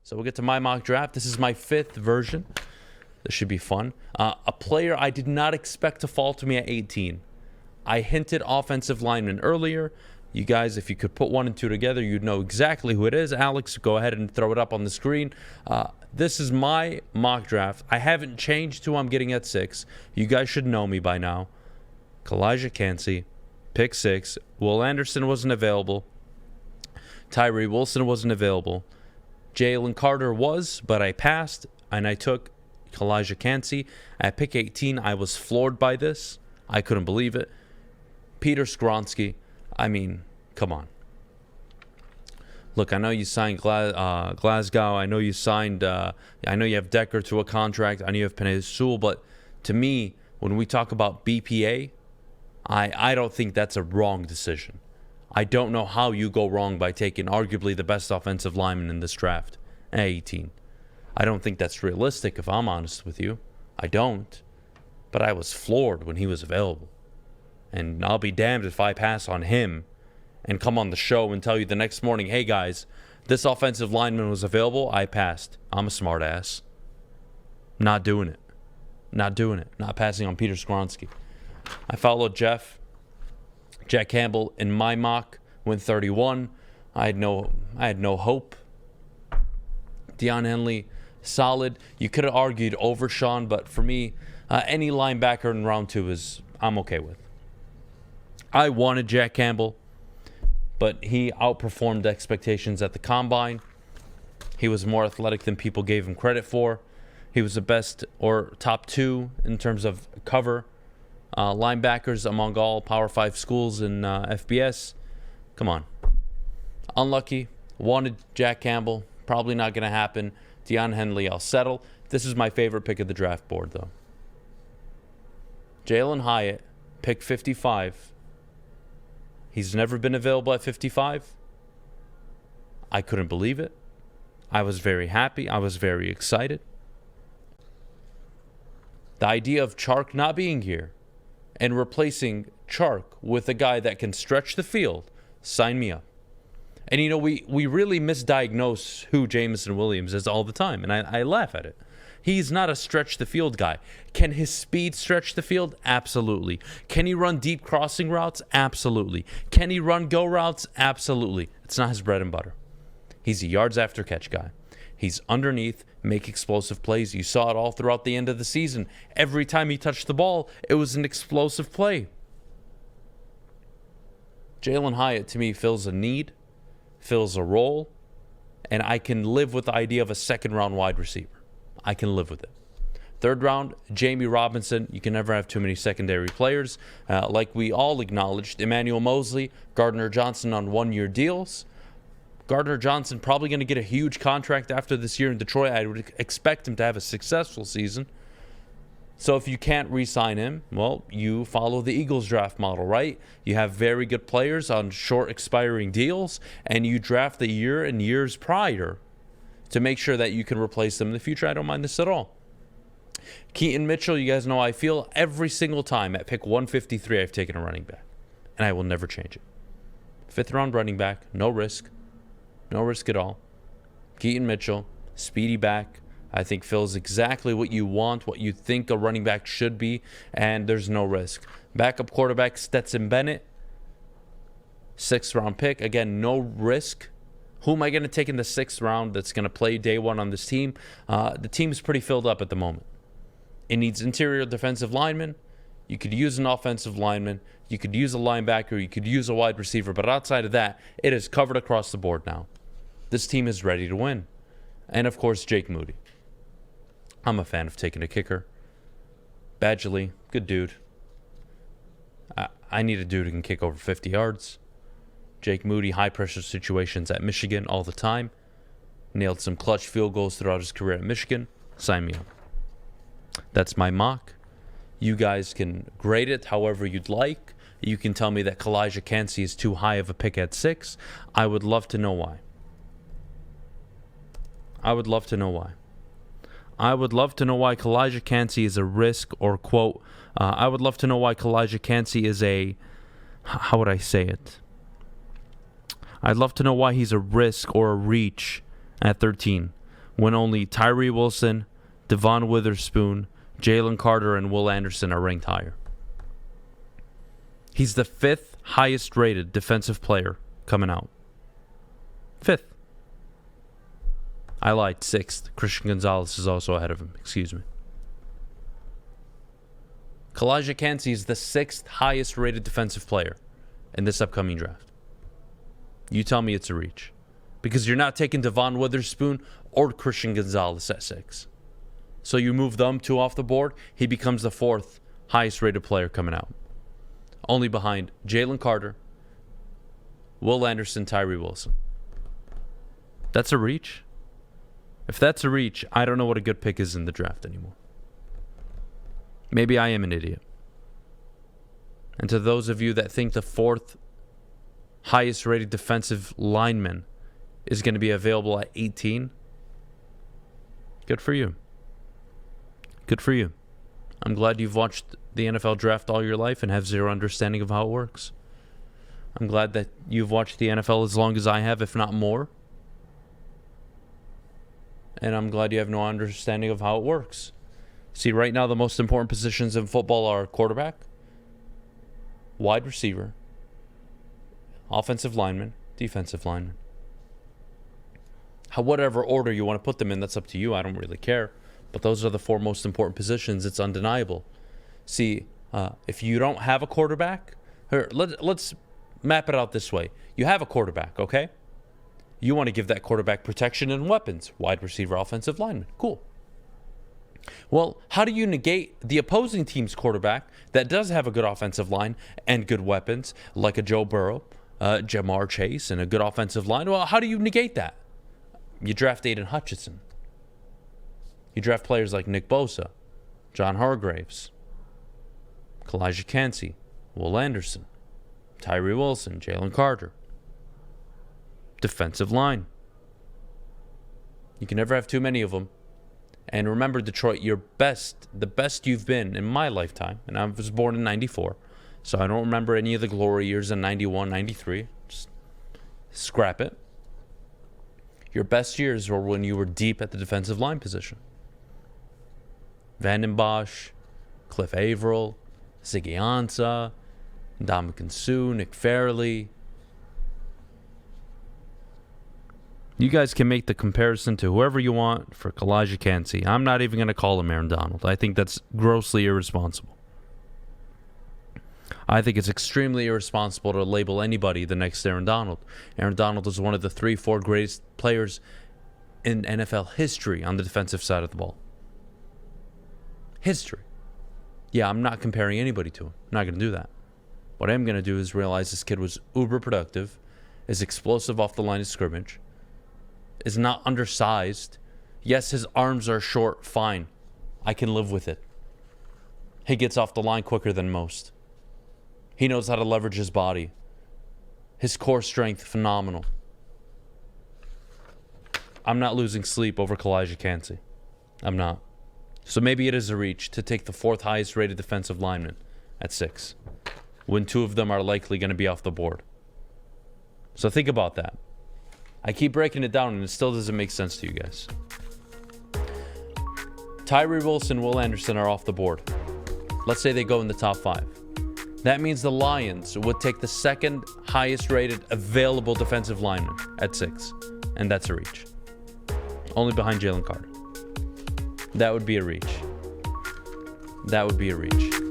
So we'll get to my mock draft. This is my 5th version. This should be fun. A player I did not expect to fall to me at 18. I hinted offensive lineman earlier. You guys, if you could put 1 and 2 together, you'd know exactly who it is. Alex, go ahead and throw it up on the screen. This is my mock draft. I haven't changed who I'm getting at 6. You guys should know me by now. Calijah Kancey, pick 6. Will Anderson wasn't available. Tyree Wilson wasn't available. Jalen Carter was, but I passed, and I took Calijah Kancey. At pick 18, I was floored by this. I couldn't believe it. Peter Skoronski. I mean, come on. Look, I know you signed Glasgow. I know you signed, I know you have Decker to a contract. I know you have Penei Sewell. But to me, when we talk about BPA, I don't think that's a wrong decision. I don't know how you go wrong by taking arguably the best offensive lineman in this draft at 18. I don't think that's realistic, if I'm honest with you. I don't. But I was floored when he was available. And I'll be damned if I pass on him and come on the show and tell you the next morning, hey guys, this offensive lineman was available. I passed. I'm a smart ass. Not doing it. Not doing it. Not passing on Peter Skoronski. I followed Jack Campbell in my mock, went 31. I had no hope. Deion Henley, solid. You could have argued over Sean, but for me, any linebacker in round 2 I'm okay with. I wanted Jack Campbell, but he outperformed expectations at the combine. He was more athletic than people gave him credit for. He was the best or top 2 in terms of cover linebackers among all Power 5 schools in FBS. Come on. Unlucky. Wanted Jack Campbell. Probably not going to happen. Deion Henley, I'll settle. This is my favorite pick of the draft board, though. Jalen Hyatt, pick 55. He's never been available at 55. I couldn't believe it. I was very happy. I was very excited. The idea of Chark not being here and replacing Chark with a guy that can stretch the field, sign me up. And, you know, we really misdiagnose who Jameson Williams is all the time, and I laugh at it. He's not a stretch the field guy. Can his speed stretch the field? Absolutely. Can he run deep crossing routes? Absolutely. Can he run go routes? Absolutely. It's not his bread and butter. He's a yards after catch guy. He's underneath, make explosive plays. You saw it all throughout the end of the season. Every time he touched the ball, it was an explosive play. Jalen Hyatt, to me, fills a need, fills a role, and I can live with the idea of a second-round wide receiver. I can live with it. 3rd round, Jamie Robinson. You can never have too many secondary players. Like we all acknowledged, Emmanuel Mosley, Gardner Johnson on 1-year deals. Gardner Johnson probably going to get a huge contract after this year in Detroit. I would expect him to have a successful season. So if you can't re-sign him, well, you follow the Eagles draft model, right? You have very good players on short expiring deals, and you draft the year and years prior to make sure that you can replace them in the future. I don't mind this at all. Keaton Mitchell, you guys know how I feel. Every single time at pick 153, I've taken a running back, and I will never change it. 5th round running back, no risk. No risk at all. Keaton Mitchell, speedy back. I think fills exactly what you want, what you think a running back should be, and there's no risk. Backup quarterback, Stetson Bennett. 6th round pick. Again, no risk. Who am I going to take in the 6th round that's going to play day 1 on this team? The team's pretty filled up at the moment. It needs interior defensive linemen. You could use an offensive lineman. You could use a linebacker. You could use a wide receiver. But outside of that, it is covered across the board now. This team is ready to win. And, of course, Jake Moody. I'm a fan of taking a kicker. Badgley, good dude. I need a dude who can kick over 50 yards. Jake Moody, high-pressure situations at Michigan all the time. Nailed some clutch field goals throughout his career at Michigan. Sign me up. That's my mock. You guys can grade it however you'd like. You can tell me that Calijah Kancey is too high of a pick at 6. I would love to know why. I would love to know why. I would love to know why Calijah Kancey is a risk, or quote, I would love to know why Calijah Kancey is a, how would I say it? I'd love to know why he's a risk or a reach at 13. when only Tyree Wilson, Devon Witherspoon, Jalen Carter, and Will Anderson are ranked higher. He's the 5th highest rated defensive player coming out. 5th. I lied, 6th. Christian Gonzalez is also ahead of him. Excuse me. Kalijah Kancey is the 6th highest rated defensive player in this upcoming draft. You tell me it's a reach. Because you're not taking Devon Witherspoon or Christian Gonzalez at 6. So you move them 2 off the board, he becomes the 4th highest rated player coming out. Only behind Jalen Carter, Will Anderson, Tyree Wilson. That's a reach? If that's a reach, I don't know what a good pick is in the draft anymore. Maybe I am an idiot. And to those of you that think the 4th highest rated defensive lineman is going to be available at 18, good for you. Good for you. I'm glad you've watched the NFL draft all your life and have zero understanding of how it works. I'm glad that you've watched the NFL as long as I have, if not more. And I'm glad you have no understanding of how it works. See, right now the most important positions in football are quarterback, wide receiver, offensive lineman, defensive lineman. Whatever order you want to put them in, that's up to you. I don't really care. But those are the 4 most important positions. It's undeniable. See, if you don't have a quarterback, let's map it out this way. You have a quarterback, okay? You want to give that quarterback protection and weapons. Wide receiver, offensive lineman. Cool. Well, how do you negate the opposing team's quarterback that does have a good offensive line and good weapons, like a Joe Burrow, Jamar Chase, and a good offensive line? Well, how do you negate that? You draft Aiden Hutchinson. You draft players like Nick Bosa, John Hargraves, Kalijah Kancey, Will Anderson, Tyree Wilson, Jalen Carter. Defensive line. You can never have too many of them. And remember, Detroit, the best you've been in my lifetime, and I was born in 94, so I don't remember any of the glory years in 91, 93. Just scrap it. Your best years were when you were deep at the defensive line position. Vanden Bosch, Cliff Averill, Ziggy Ansah, Ndamukong Suh, Nick Fairley. You guys can make the comparison to whoever you want for Kalijah Kancey. I'm not even going to call him Aaron Donald. I think that's grossly irresponsible. I think it's extremely irresponsible to label anybody the next Aaron Donald. Aaron Donald is one of the 3-4 greatest players in NFL history on the defensive side of the ball. History. Yeah, I'm not comparing anybody to him. I'm not going to do that. What I'm going to do is realize this kid was uber productive, is explosive off the line of scrimmage, is not undersized. Yes, his arms are short. Fine. I can live with it. He gets off the line quicker than most. He knows how to leverage his body. His core strength, phenomenal. I'm not losing sleep over Kalijah Kancey. I'm not. So maybe it is a reach to take the 4th highest rated defensive lineman at 6, when 2 of them are likely going to be off the board. So think about that. I keep breaking it down and it still doesn't make sense to you guys. Tyree Wilson, Will Anderson are off the board. Let's say they go in the top 5. That means the Lions would take the 2nd highest rated available defensive lineman at 6. And that's a reach. Only behind Jalen Carter. That would be a reach. That would be a reach.